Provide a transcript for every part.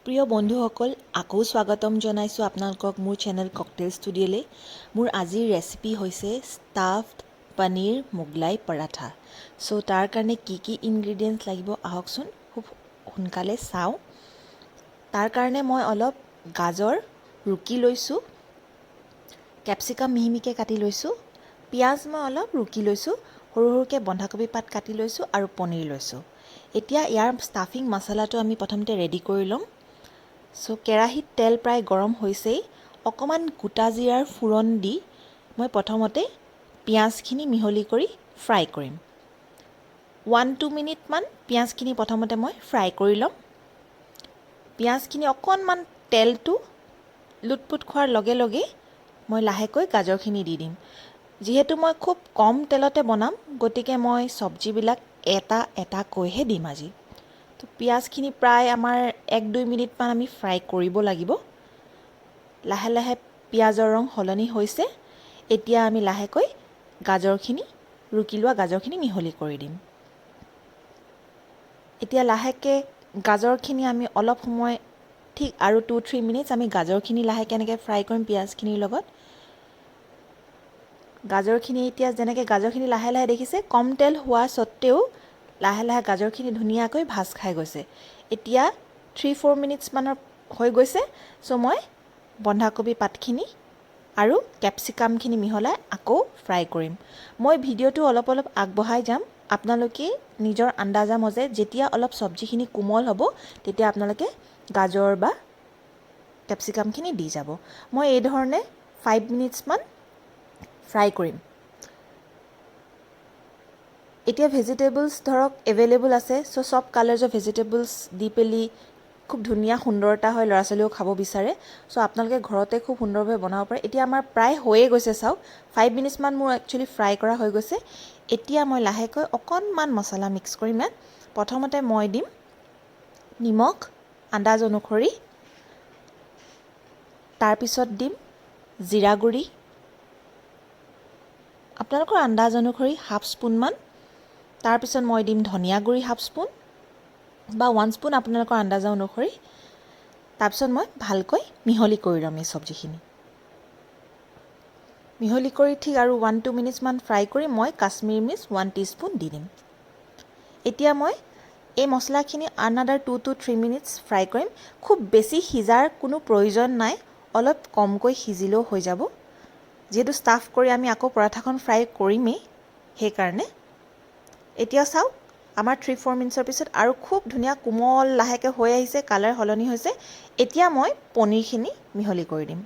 প্ৰিয় বন্ধুসকল, আকৌ স্বাগতম জনাইছোঁ আপোনালোকক মোৰ চেনেল ককটেল ষ্টুডিঅ'লৈ। মোৰ আজিৰ ৰেচিপি হৈছে ষ্টাফড পনীৰ মোগলাই পৰাঠা। চ' তাৰ কাৰণে কি ইনগ্ৰিডিয়েণ্টছ লাগিব আহকচোন খুব সোনকালে চাওঁ। তাৰ কাৰণে মই অলপ গাজৰ ৰুকি লৈছোঁ, কেপচিকাম মিহি মিহিকৈ কাটি লৈছোঁ, পিঁয়াজ মই অলপ ৰুকি লৈছোঁ, সৰু সৰুকৈ বন্ধাকবি পাত কাটি লৈছোঁ আৰু পনীৰ লৈছোঁ। এতিয়া ইয়াৰ ষ্টাফিং মছলাটো আমি প্ৰথমতে ৰেডি কৰি ল'ম। চ' কেৰাহীত তেল প্ৰায় গৰম হৈছেই। অকণমান গোটা জিৰাৰ ফোৰণ দি মই প্ৰথমতে পিঁয়াজখিনি মিহলি কৰি ফ্ৰাই কৰিম। 1-2 মিনিটমান পিঁয়াজখিনি প্ৰথমতে মই ফ্ৰাই কৰি ল'ম। পিঁয়াজখিনি অকণমান তেলটো লুটপুট খোৱাৰ লগে লগে মই লাহেকৈ গাজৰখিনি দি দিম। যিহেতু মই খুব কম তেলতে বনাম, গতিকে মই চব্জিবিলাক এটা এটাকৈহে দিম আজি। তো পিঁয়াজখিনি প্ৰায় আমাৰ 1-2 মিনিটমান আমি ফ্ৰাই কৰিব লাগিব। লাহে লাহে পিঁয়াজৰ ৰং সলনি হৈছে। এতিয়া আমি লাহেকৈ ৰুকি লোৱা গাজৰখিনি মিহলি কৰি দিম। এতিয়া লাহেকৈ গাজৰখিনি আমি অলপ সময় ঠিক আৰু 2-3 মিনিটছ আমি গাজৰখিনি লাহেকৈ এনেকৈ ফ্ৰাই কৰিম পিঁয়াজখিনিৰ লগত। গাজৰখিনি এতিয়া যেনেকৈ গাজৰখিনি লাহে লাহে দেখিছে কম তেল হোৱা স্বত্তেও লাহে লাহে গাজৰখিনি ধুনীয়াকৈ ভাজ খাই গৈছে। এতিয়া 3-4 মিনিটছমানৰ হৈ গৈছে। চ' মই বন্ধাকবি পাতখিনি আৰু কেপচিকামখিনি মিহলাই আকৌ ফ্ৰাই কৰিম। মই ভিডিঅ'টো অলপ অলপ আগবঢ়াই যাম। আপোনালোকে নিজৰ আন্দাজা মতে যেতিয়া অলপ চব্জিখিনি কোমল হ'ব তেতিয়া আপোনালোকে গাজৰ বা কেপচিকামখিনি দি যাব। মই এই ধৰণে 5 মিনিটছমান ফ্ৰাই কৰিম। এতিয়া ভেজিটেবলছ ধৰক এভেইলেবল আছে। চ' চব কালাৰ্ছৰ ভেজিটেবলছ দি পেলি খুব ধুনীয়া সুন্দৰ এটা হয়, ল'ৰা ছোৱালীও খাব বিচাৰে। চ' আপোনালোকে ঘৰতে খুব সুন্দৰভাৱে বনাব পাৰে। এতিয়া আমাৰ প্ৰায় হৈয়ে গৈছে চাওক। 5 মিনিটছমান মোৰ একচুৱেলি ফ্ৰাই কৰা হৈ গৈছে। এতিয়া মই লাহেকৈ অকণমান মছলা মিক্স কৰিম ইয়াত। প্ৰথমতে মই দিম নিমখ আন্দাজ অনুসৰি, তাৰপিছত দিম জিৰা গুড়ি আপোনালোকৰ আন্দাজ অনুসৰি হাফ স্পুনমান, তাৰপিছত মই দিম ধনিয়া গুড়ি হাফ স্পুন বা 1 স্পুন আপোনালোকৰ আন্দাজ অনুসৰি। তাৰপিছত মই ভালকৈ মিহলি কৰি ল'ম এই চব্জিখিনি। মিহলি কৰি ঠিক আৰু 1-2 মিনিটছমান ফ্ৰাই কৰি মই কাশ্মীৰ মিৰ্চ 1 টিস্পুন দি দিম। এতিয়া মই এই মছলাখিনি আনাদাৰ 2-3 মিনিটছ ফ্ৰাই কৰিম। খুব বেছি সিজাৰ কোনো প্ৰয়োজন নাই, অলপ কমকৈ সিজিলেও হৈ যাব। যিহেতু ষ্টাফ কৰি আমি আকৌ পৰাঠাখন ফ্ৰাই কৰিমেই, সেইকাৰণে। এতিয়া চাওক আমাৰ 3-4 মিনিটছৰ পিছত আৰু খুব ধুনীয়া কোমল লাহেকৈ হৈ আহিছে, কালাৰ সলনি হৈছে। এতিয়া মই পনীৰখিনি মিহলি কৰি দিম।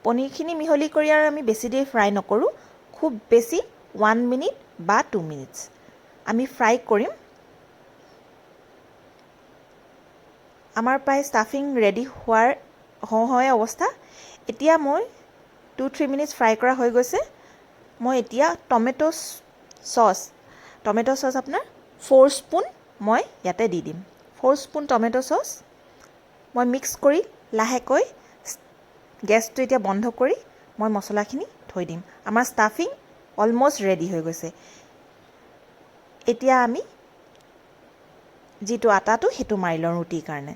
পনীৰখিনি মিহলি কৰি আৰু আমি বেছি দেৰি ফ্ৰাই নকৰোঁ, খুব বেছি 1 মিনিট বা 2 মিনিটছ আমি ফ্ৰাই কৰিম। আমাৰ প্ৰায় ষ্টাফিং ৰেডি হোৱাৰ হওঁ অৱস্থা। এতিয়া মই 2-3 মিনিটছ ফ্ৰাই কৰা হৈ গৈছে। মই এতিয়া টমেট' চচ আপোনাৰ 4 স্পুন মই ইয়াতে দি দিম। 4 স্পুন টমেট' চচ মই মিক্স কৰি লাহেকৈ গেছটো এতিয়া বন্ধ কৰি মই মছলাখিনি থৈ দিম। আমাৰ ষ্টাফিং অলম'ষ্ট ৰেডি হৈ গৈছে। এতিয়া আমি যিটো আটাটো সেইটো মাৰি লওঁ ৰুটিৰ কাৰণে।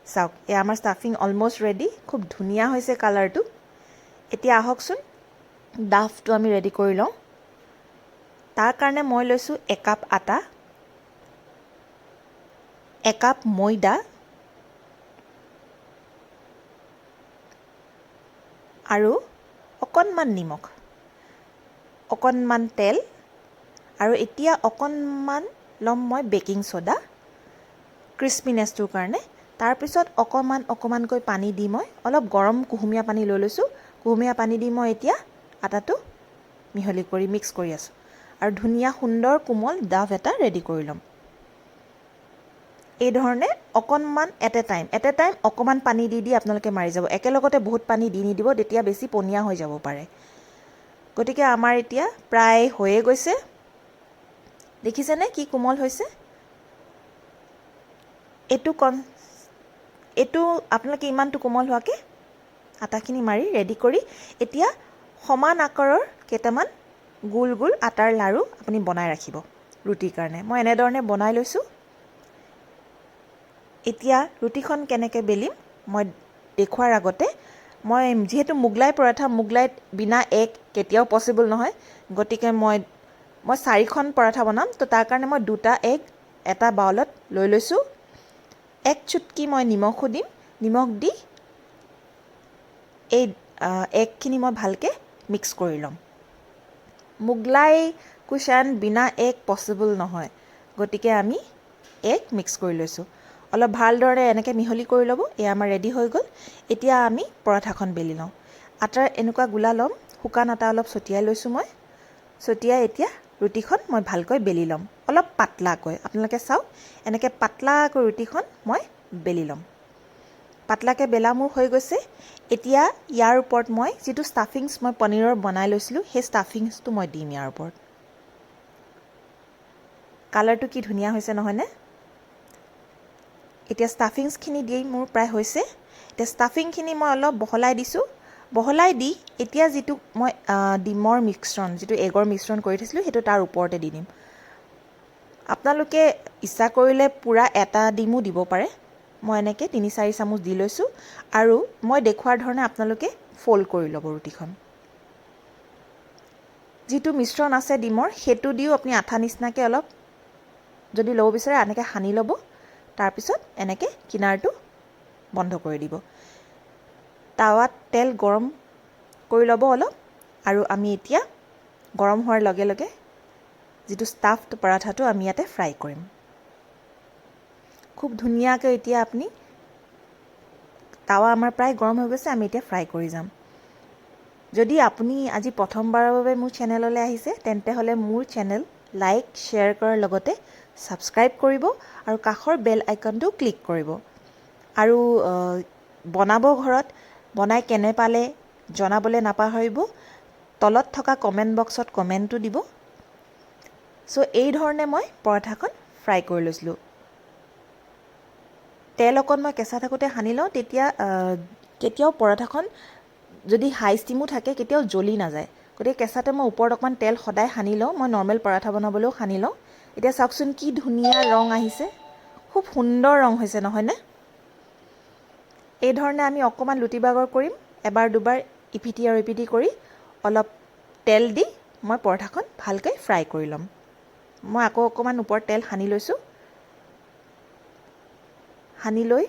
চাওক এয়া আমাৰ ষ্টাফিং অলম'ষ্ট ৰেডি, খুব ধুনীয়া হৈছে কালাৰটো। এতিয়া আহকচোন ডাফটো আমি ৰেডি কৰি লওঁ। তাৰ কাৰণে মই লৈছোঁ 1 কাপ আটা, 1 কাপ ময়দা আৰু অকণমান নিমখ, অকণমান তেল আৰু এতিয়া অকণমান ল'ম মই বেকিং ছ'ডা ক্ৰিস্পিনেছটোৰ কাৰণে। তাৰপিছত অকণমানকৈ পানী দি মই অলপ গৰম কুহুমীয়া পানী লৈ লৈছোঁ। কুহুমীয়া পানী দি মই এতিয়া আটাটো মিহলি কৰি মিক্স কৰি আছোঁ আৰু ধুনীয়া সুন্দৰ কোমল ডাফ এটা ৰেডি কৰি ল'ম। এই ধৰণে অকণমান এট এ টাইম অকণমান পানী দি আপোনালোকে মাৰি যাব। একেলগতে বহুত পানী দি নিদিব, তেতিয়া বেছি পনীয়া হৈ যাব পাৰে। গতিকে আমাৰ এতিয়া প্ৰায় হৈয়ে গৈছে। দেখিছেনে কি কোমল হৈছে? এইটো আপোনালোকে ইমানটো কোমল হোৱাকৈ আটাখিনি মাৰি ৰেডি কৰি এতিয়া সমান আকাৰৰ কেইটামান গোল গোল আটাৰ লাড়ু আপুনি বনাই ৰাখিব ৰুটিৰ কাৰণে। মই এনেধৰণে বনাই লৈছোঁ। এতিয়া ৰুটিখন কেনেকৈ বেলিম মই দেখুৱাৰ আগতে মই যিহেতু মোগলাই পৰঠা মোগলাইত বিনা এগ কেতিয়াও পচিবল নহয় গতিকে মই 4খন পৰঠা বনাম তো তাৰ কাৰণে মই 2টা এগ এটা বাউলত লৈ লৈছোঁ এক চুটকি মই নিমখো দিম নিমখ দি এই এগখিনি মই ভালকৈ মিক্স কৰি ল'ম মোগলাই কুশ্বান বিনা এগ পচিবল নহয় গতিকে আমি এগ মিক্স কৰি লৈছোঁ অলপ ভালদৰে এনেকৈ মিহলি কৰি ল'ব এয়া আমাৰ ৰেডি হৈ গ'ল এতিয়া আমি পৰঠাখন বেলি লওঁ আটাৰ এনেকুৱা গোলা ল'ম শুকান আটা অলপ ছটিয়াই লৈছোঁ মই ছটিয়াই এতিয়া ৰুটিখন মই ভালকৈ বেলি ল'ম অলপ পাতলাকৈ আপোনালোকে চাওক এনেকৈ পাতলাকৈ ৰুটিখন মই বেলি ল'ম পাতলাকৈ বেলা মোৰ হৈ গৈছে এতিয়া ইয়াৰ ওপৰত মই যিটো ষ্টাফিংছ মই পনীৰৰ বনাই লৈছিলোঁ সেই ষ্টাফিংছটো মই দিম ইয়াৰ ওপৰত কালাৰটো কি ধুনীয়া হৈছে নহয়নে এতিয়া ষ্টাফিংছখিনি দি মোৰ প্ৰায় হৈছে এতিয়া ষ্টাফিংখিনি মই অলপ বহলাই দিছোঁ বহলাই দি এতিয়া যিটো মই ডিমৰ মিশ্ৰণ যিটো এগৰ মিশ্ৰণ কৰি থৈছিলোঁ সেইটো তাৰ ওপৰতে দি দিম আপোনালোকে ইচ্ছা কৰিলে পূৰা এটা ডিমো দিব পাৰে মই এনেকৈ 3-4 চামুচ দি লৈছোঁ আৰু মই দেখুৱাৰ ধৰণে আপোনালোকে ফ'ল্ড কৰি ল'ব ৰুটিখন যিটো মিশ্ৰণ আছে ডিমৰ সেইটো দিও আপুনি আঠা নিচিনাকৈ অলপ যদি ল'ব বিচাৰে এনেকৈ সানি ল'ব তাৰপিছত এনেকৈ কিনাৰটো বন্ধ কৰি দিব টাৱাত তেল গৰম কৰি ল'ব অলপ আৰু আমি এতিয়া গৰম হোৱাৰ লগে লগে যিটো ষ্টাফড পৰাঠাটো আমি ইয়াতে ফ্ৰাই কৰিম খুব ধুনীয়াকৈ এতিয়া আপুনি টাৱা আমাৰ প্ৰায় গৰম হৈ গৈছে আমি এতিয়া ফ্ৰাই কৰি যাম যদি আপুনি আজি প্ৰথমবাৰৰ বাবে মোৰ চেনেললৈ আহিছে তেন্তে হ'লে মোৰ চেনেল লাইক শ্বেয়াৰ কৰাৰ লগতে ছাবস্ক্ৰাইব কৰিব আৰু কাষৰ বেল আইকনটো ক্লিক কৰিব আৰু বনাব ঘৰত বনাই কেনে পালে জনাবলৈ নাপাহৰিব তলত থকা কমেণ্ট বক্সত কমেণ্টটো দিব চ' এই ধৰণে মই পৰঠাখন ফ্ৰাই কৰি লৈছিলোঁ তেল অকণ মই কেঁচা থাকোঁতে সানি লওঁ তেতিয়া কেতিয়াও পৰঠাখন যদি হাই ষ্টিমো থাকে কেতিয়াও জ্বলি নাযায় গতিকে কেঁচাতে মই ওপৰত অকণমান তেল সদায় সানি লওঁ মই নৰ্মেল পৰঠা বনাবলৈও সানি লওঁ এতিয়া চাওকচোন কি ধুনীয়া ৰং আহিছে খুব সুন্দৰ ৰং হৈছে নহয়নে এই ধৰণে আমি অকণমান লুটি বাগৰ কৰিম এবাৰ দুবাৰ ইপিটি আৰু ইপিটি কৰি অলপ তেল দি মই পৰঠাখন ভালকৈ ফ্ৰাই কৰি ল'ম মই আকৌ অকণমান ওপৰত তেল সানি লৈছোঁ সানি লৈ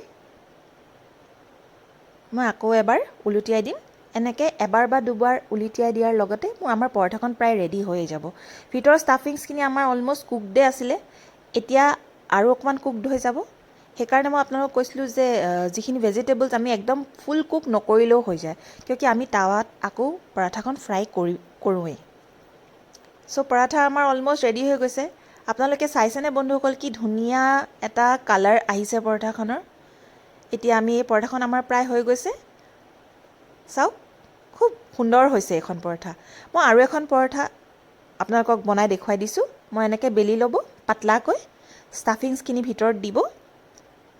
মই আকৌ এবাৰ উলটিয়াই দিম এনেকৈ এবাৰ বা দুবাৰ উলটিয়াই দিয়াৰ লগতে আমাৰ পৰঠাখন প্ৰায় ৰেডি হৈয়ে যাব ভিতৰৰ ষ্টাফিংছখিনি আমাৰ অলম'ষ্ট কুকডে আছিলে এতিয়া আৰু অকণমান কুকড হৈ যাব সেইকাৰণে মই আপোনালোকক কৈছিলোঁ যে যিখিনি ভেজিটেবলছ আমি একদম ফুল কুক নকৰিলেও হৈ যায় কিয়কি আমি টাৱাত আকৌ পৰঠাখন ফ্ৰাই কৰোঁৱেই চ' পৰঠা আমাৰ অলম'ষ্ট ৰেডি হৈ গৈছে আপোনালোকে চাইছেনে বন্ধুসকল কি ধুনীয়া এটা কালাৰ আহিছে পৰঠাখনৰ এতিয়া আমি এই পৰঠাখন আমাৰ প্ৰায় হৈ গৈছে চাওক খুব সুন্দৰ হৈছে এখন পৰঠা মই আৰু এখন পৰঠা আপোনালোকক বনাই দেখুৱাই দিছোঁ মই এনেকৈ বেলি ল'ব পাতলাকৈ ষ্টাফিংছখিনি ভিতৰত দিব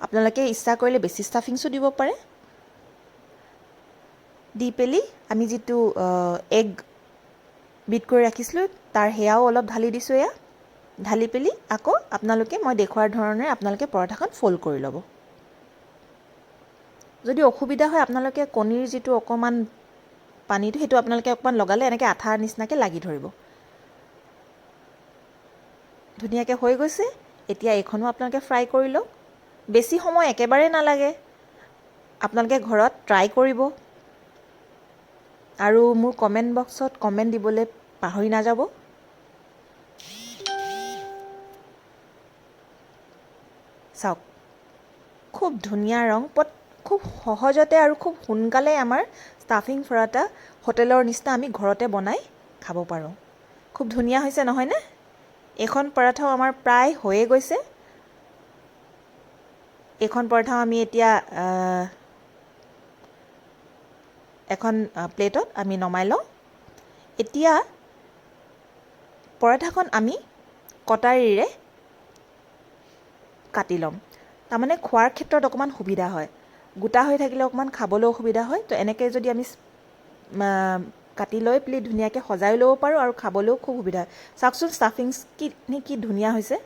আপোনালোকে ইচ্ছা কৰিলে বেছি ষ্টাফিংছো দিব পাৰে দি পেলি আমি যিটো এগ বিট কৰি ৰাখিছিলোঁ তাৰ সেয়াও অলপ ঢালি দিছোঁ এয়া ঢালি পেলি আকৌ আপোনালোকে মই দেখুৱাৰ ধৰণে আপোনালোকে পৰঠাখন ফ'ল্ড কৰি ল'ব যদি অসুবিধা হয় আপোনালোকে কণীৰ যিটো অকণমান পানীটো সেইটো আপোনালোকে অকণমান লগালে এনেকৈ আঠাৰ নিচিনাকৈ লাগি ধৰিব ধুনীয়াকৈ হৈ গৈছে এতিয়া এইখনো আপোনালোকে ফ্ৰাই কৰি লওক বেছি সময় একেবাৰে নালাগে আপোনালোকে ঘৰত ট্ৰাই কৰিব আৰু মোৰ কমেণ্ট বক্সত কমেণ্ট দিবলৈ পাহৰি নাযাব চাওক খুব ধুনীয়া ৰং খুব সহজতে আৰু খুব সোনকালে আমাৰ ষ্টাফিং পৰঠা হোটেলৰ নিচিনা আমি ঘৰতে বনাই খাব পাৰোঁ খুব ধুনীয়া হৈছে নহয়নে এইখন পৰঠাও আমাৰ প্ৰায় হৈয়ে গৈছে এইখন পৰঠাও আমি এতিয়া এখন প্লেটত আমি নমাই লওঁ এতিয়া পৰঠাখন আমি কটাৰীৰে কাটি ল'ম তাৰমানে খোৱাৰ ক্ষেত্ৰত অকণমান সুবিধা হয় গোটা হৈ থাকিলে অকণমান খাবলৈ অসুবিধা হয় তো এনেকৈ যদি আমি কাটি লৈ পেলি ধুনীয়াকৈ সজাই ল'ব পাৰোঁ আৰু খাবলৈও খুব সুবিধা হয় চাওকচোন ষ্টাফিংছ কি ধুনীয়া হৈছে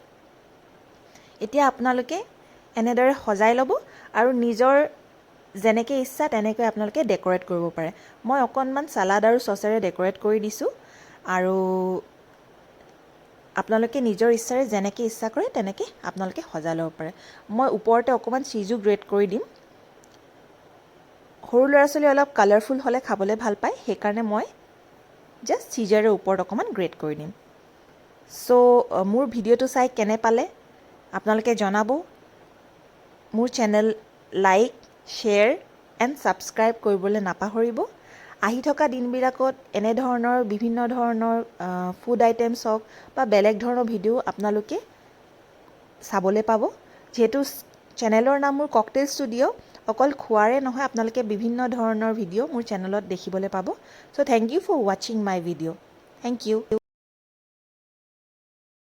এতিয়া আপোনালোকে এনেদৰে সজাই ল'ব আৰু নিজৰ যেনেকৈ ইচ্ছা তেনেকৈ আপোনালোকে ডেক'ৰেট কৰিব পাৰে। মই অকণমান চালাড আৰু চচেৰে ডেক'ৰেট কৰি দিছোঁ আৰু আপোনালোকে নিজৰ ইচ্ছাৰে যেনেকৈ ইচ্ছা কৰে তেনেকৈ আপোনালোকে সজাই ল'ব পাৰে। মই ওপৰতে অকণমান চীজো গ্ৰেট কৰি দিম। সৰু ল'ৰা ছোৱালী অলপ কালাৰফুল হ'লে খাবলৈ ভাল পায়, সেইকাৰণে মই জাষ্ট চীজেৰে ওপৰত অকণমান গ্ৰেট কৰি দিম। চ' মোৰ ভিডিঅ'টো চাই কেনে পালে আপোনালোকে জনাব। মোৰ channel like, share and subscribe কৰিবলৈ নাপাহৰিব। আহি থকা দিনবিলাকত এনেধৰণৰ বিভিন্ন ধৰণৰ ফুড আইটেমছ হওক বা বেলেগ ধৰণৰ ভিডিঅ' আপোনালোকে চাবলৈ পাব। যিহেতু চেনেলৰ নাম মোৰ ককটেল ষ্টুডিঅ', অকল খোৱাৰে নহয়, আপোনালোকে বিভিন্ন ধৰণৰ ভিডিঅ' মোৰ চেনেলত দেখিবলৈ পাব। চ' থেংক ইউ ফৰ ৱাচিং মাই ভিডিঅ'। Thank U.